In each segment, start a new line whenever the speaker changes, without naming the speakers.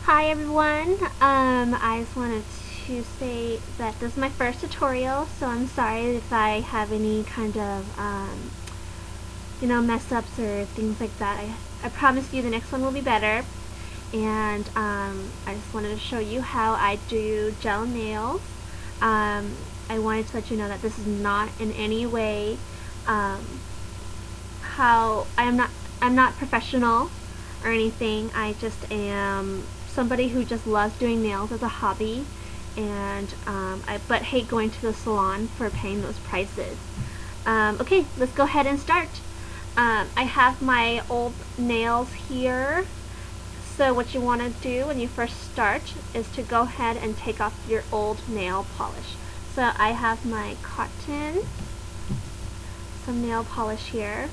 Hi everyone, I just wanted to say that this is my first tutorial, so I'm sorry if I have any kind of, mess ups or things like that. I promise you the next one will be better, and I just wanted to show you how I do gel nails. I wanted to let you know that this is not in any way how I'm not professional or anything. I just am somebody who just loves doing nails as a hobby, and but hate going to the salon for paying those prices. Okay, let's go ahead and start. I have my old nails here, so what you want to do when you first start is to go ahead and take off your old nail polish. So I have my cotton, some nail polish here,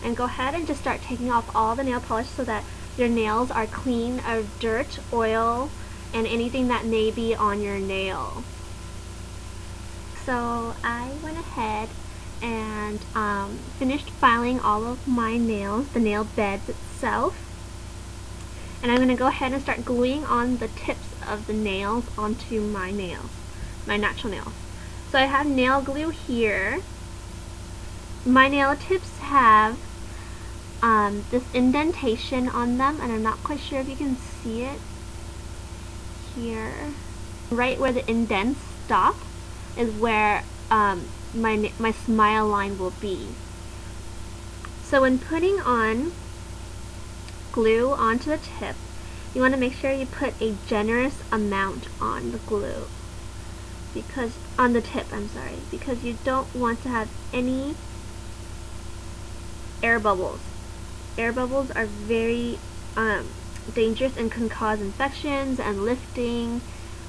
and go ahead and just start taking off all the nail polish so that your nails are clean of dirt, oil, and anything that may be on your nail. So I went ahead and finished filing all of my nails, the nail beds itself, and I'm going to go ahead and start gluing on the tips of the nails onto my nails, my natural nails. So I have nail glue here. My nail tips have this indentation on them, and I'm not quite sure if you can see it here. Right where the indents stop is where my smile line will be. So when putting on glue onto the tip, you want to make sure you put a generous amount on the glue, because on the tip, because you don't want to have any air bubbles. Air bubbles are very dangerous and can cause infections and lifting,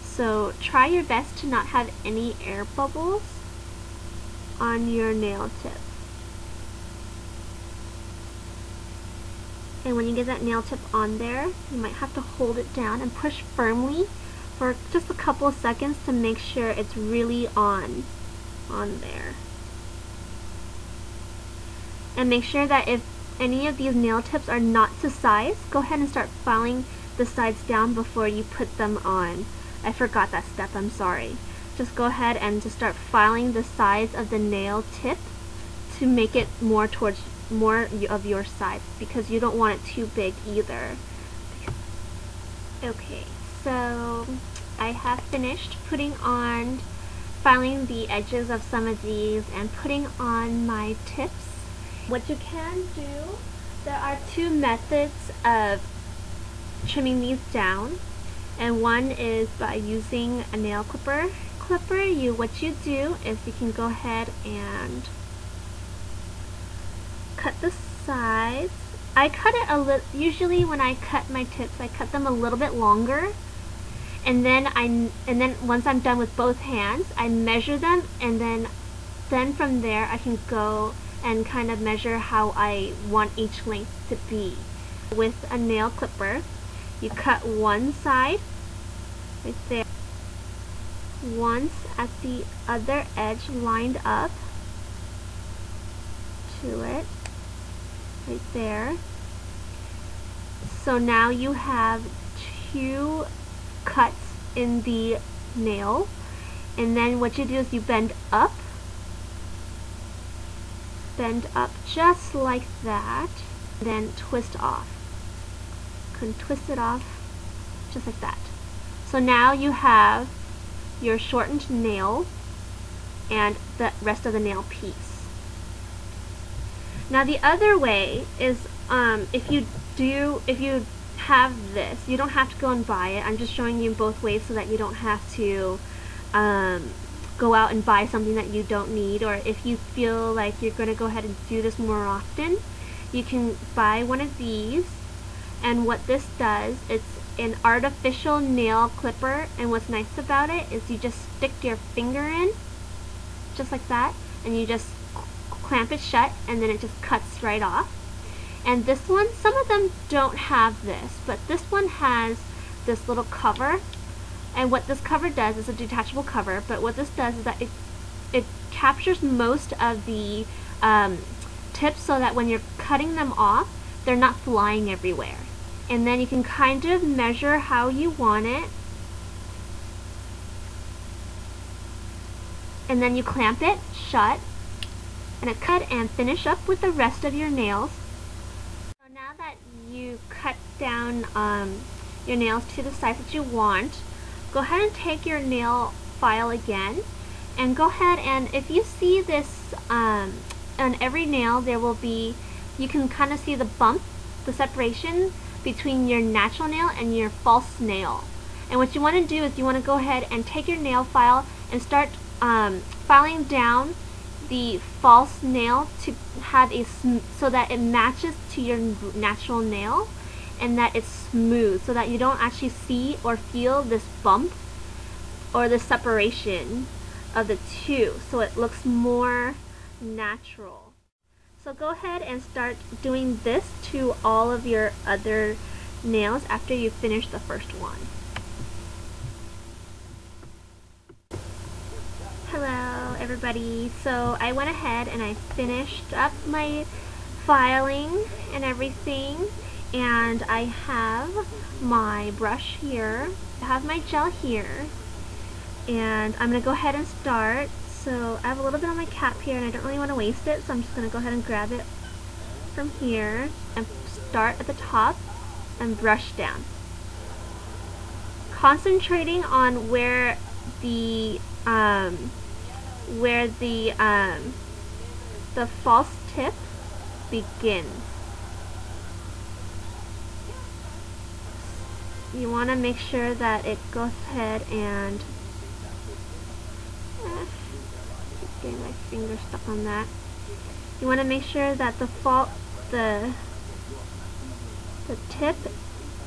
so try your best to not have any air bubbles on your nail tip. And when you get that nail tip on there, you might have to hold it down and push firmly for just a couple of seconds to make sure it's really on there. And make sure that if any of these nail tips are not to size, go ahead and start filing the sides down before you put them on. I forgot that step, I'm sorry. Just go ahead and just start filing the sides of the nail tip to make it more towards more of your sides, because you don't want it too big either. Okay, so I have finished filing the edges of some of these and putting on my tips. What you can do, there are two methods of trimming these down, and one is by using a nail clipper. What you do is you can go ahead and cut the sides. I cut it a little. Usually when I cut my tips, I cut them a little bit longer, and then once I'm done with both hands, I measure them, and then from there I can go and kind of measure how I want each length to be. With a nail clipper, you cut one side right there, once at the other edge lined up to it, right there. So now you have two cuts in the nail, and then what you do is you bend up just like that, then twist off. Can twist it off just like that. So now you have your shortened nail and the rest of the nail piece. Now the other way is if you have this, you don't have to go and buy it. I'm just showing you both ways so that you don't have to go out and buy something that you don't need, or if you feel like you're going to go ahead and do this more often, you can buy one of these. And what this does, it's an artificial nail clipper, and what's nice about it is you just stick your finger in just like that, and you just clamp it shut, and then it just cuts right off. And this one, some of them don't have this, but this one has this little cover. And what this cover does is a detachable cover, but what this does is that it captures most of the tips so that when you're cutting them off, they're not flying everywhere. and then you can kind of measure how you want it, and then you clamp it shut and cut and finish up with the rest of your nails. So now that you cut down your nails to the size that you want, go ahead and take your nail file again and go ahead and if you see this on every nail there will be, you can kind of see the bump, the separation between your natural nail and your false nail. And what you want to do is you want to go ahead and take your nail file and start filing down the false nail to have a so that it matches to your natural nail and that it's smooth, so that you don't actually see or feel this bump or the separation of the two, so it looks more natural. So go ahead and start doing this to all of your other nails after you finish the first one. Hello everybody, so I went ahead and I finished up my filing and everything, and I have my brush here, I have my gel here, and I'm going to go ahead and start. So I have a little bit on my cap here and I don't really want to waste it, so I'm just going to go ahead and grab it from here and start at the top and brush down, concentrating on where the false tip begins. You want to make sure that it goes ahead and getting my finger stuck on that. You want to make sure that the tip,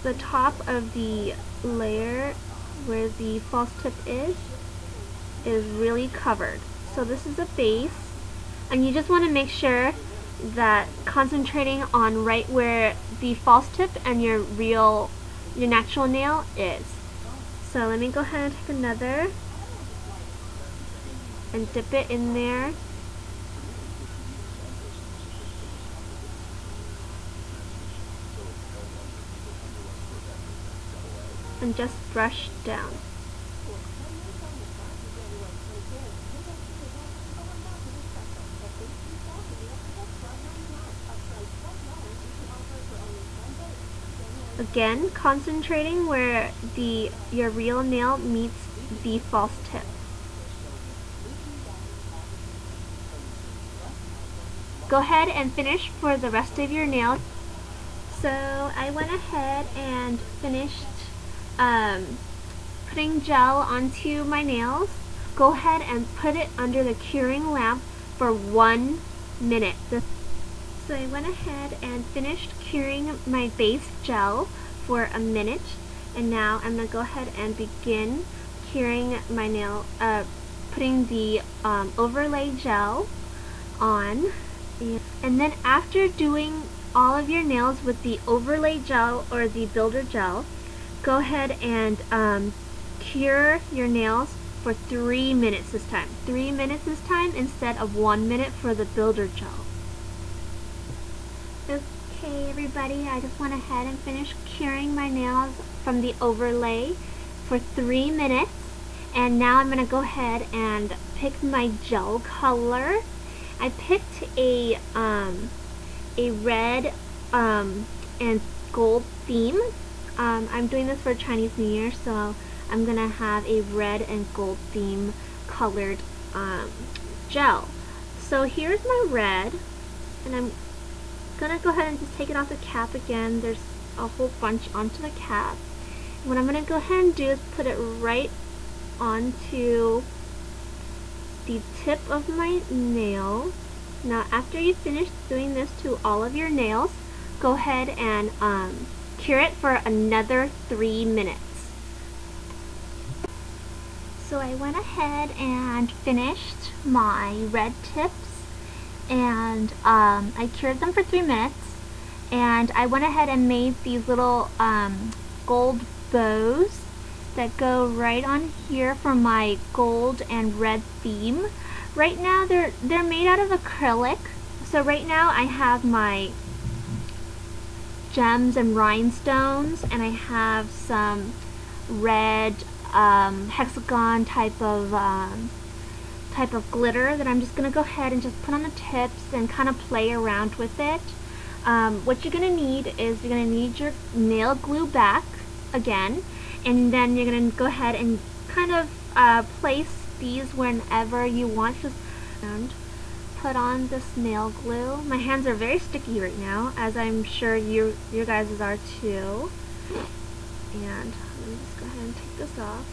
the top of the layer where the false tip is really covered. So this is the base, and you just want to make sure that concentrating on right where the false tip and your natural nail is. So let me go ahead and take another and dip it in there. And just brush down. Again, concentrating where your real nail meets the false tip. Go ahead and finish for the rest of your nails. So I went ahead and finished putting gel onto my nails. Go ahead and put it under the curing lamp for 1 minute. So I went ahead and finished curing my base gel for 1 minute, and now I'm going to go ahead and begin curing my nail, putting the overlay gel on. And then after doing all of your nails with the overlay gel or the builder gel, go ahead and cure your nails for 3 minutes this time. 3 minutes this time instead of 1 minute for the builder gel. Okay everybody, I just went ahead and finished curing my nails from the overlay for 3 minutes, and now I'm going to go ahead and pick my gel color. I picked a red and gold theme. I'm doing this for Chinese New Year, so I'm going to have a red and gold theme colored gel. So here's my red, and I'm going to go ahead and just take it off the cap again. There's a whole bunch onto the cap. And what I'm going to go ahead and do is put it right onto the tip of my nail. Now after you finish doing this to all of your nails, go ahead and cure it for another 3 minutes. So I went ahead and finished my red tips, and I cured them for 3 minutes, and I went ahead and made these little gold bows that go right on here for my gold and red theme. Right now they're made out of acrylic, so right now I have my gems and rhinestones, and I have some red hexagon type of glitter that I'm just going to go ahead and just put on the tips and kind of play around with it. What you're going to need is you're going to need your nail glue back again, and then you're going to go ahead and kind of place these whenever you want. Just and put on this nail glue. My hands are very sticky right now, as I'm sure your guys' are too. And let me just go ahead and take this off.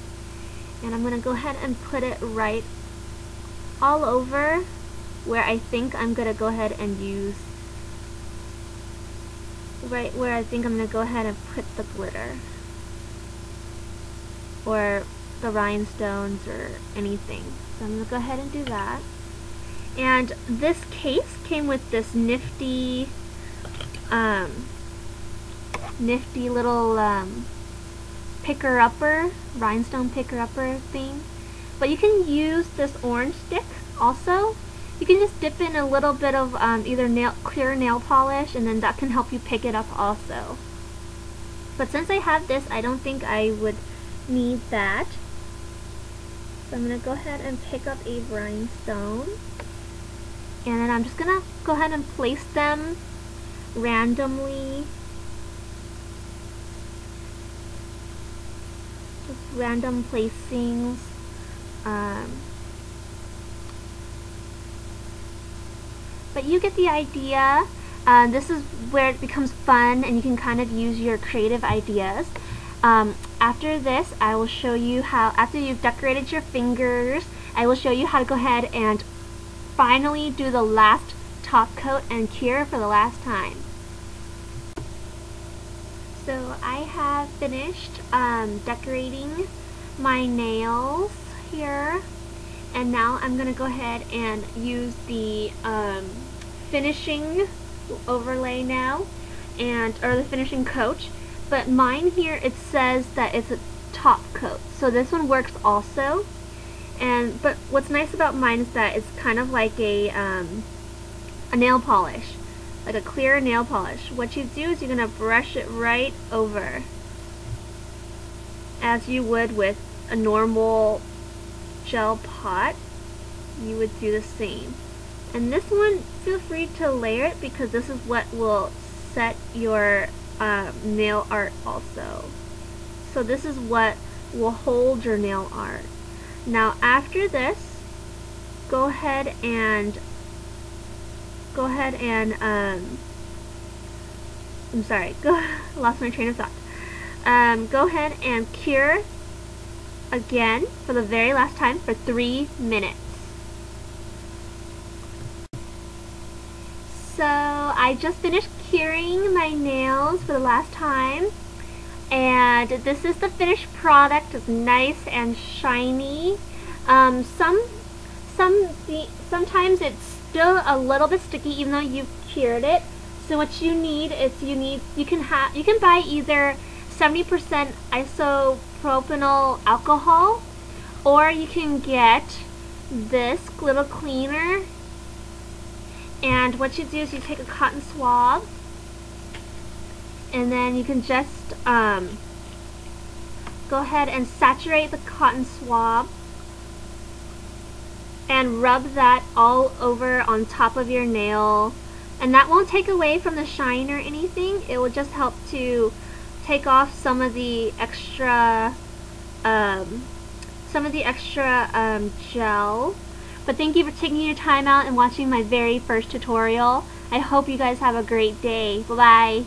And I'm going to go ahead and put it right all over where I think I'm going to go ahead and use, right where I think I'm going to go ahead and put the glitter or the rhinestones or anything. So I'm going to go ahead and do that. And this case came with this nifty little picker-upper, rhinestone picker-upper thing. But you can use this orange stick also. You can just dip in a little bit of either clear nail polish, and then that can help you pick it up also. But since I have this, I don't think I would need that. So I'm going to go ahead and pick up a rhinestone. And then I'm just going to go ahead and place them randomly. Just random placings. But you get the idea. This is where it becomes fun and you can kind of use your creative ideas. After this, I will show you how, after you've decorated your fingers, I will show you how to go ahead and finally do the last top coat and cure for the last time. So I have finished decorating my nails here, and now I'm going to go ahead and use the finishing overlay now, or the finishing coat. But mine here, it says that it's a top coat, so this one works also. But what's nice about mine is that it's kind of like a nail polish, like a clear nail polish. What you do is you're going to brush it right over, as you would with a normal gel pot. You would do the same. And this one, feel free to layer it, because this is what will set your nail art also. So this is what will hold your nail art. Now after this, go ahead and I'm sorry, lost my train of thought. Go ahead and cure again for the very last time for 3 minutes. So I just finished curing my nails for the last time, and this is the finished product. It's nice and shiny. Sometimes it's still a little bit sticky even though you've cured it. So what you need is you can buy either 70% isopropynol alcohol, or you can get this little cleaner. And what you do is you take a cotton swab, and then you can just go ahead and saturate the cotton swab and rub that all over on top of your nail. And that won't take away from the shine or anything. It will just help to take off some of the extra gel. But thank you for taking your time out and watching my very first tutorial. I hope you guys have a great day. Bye-bye.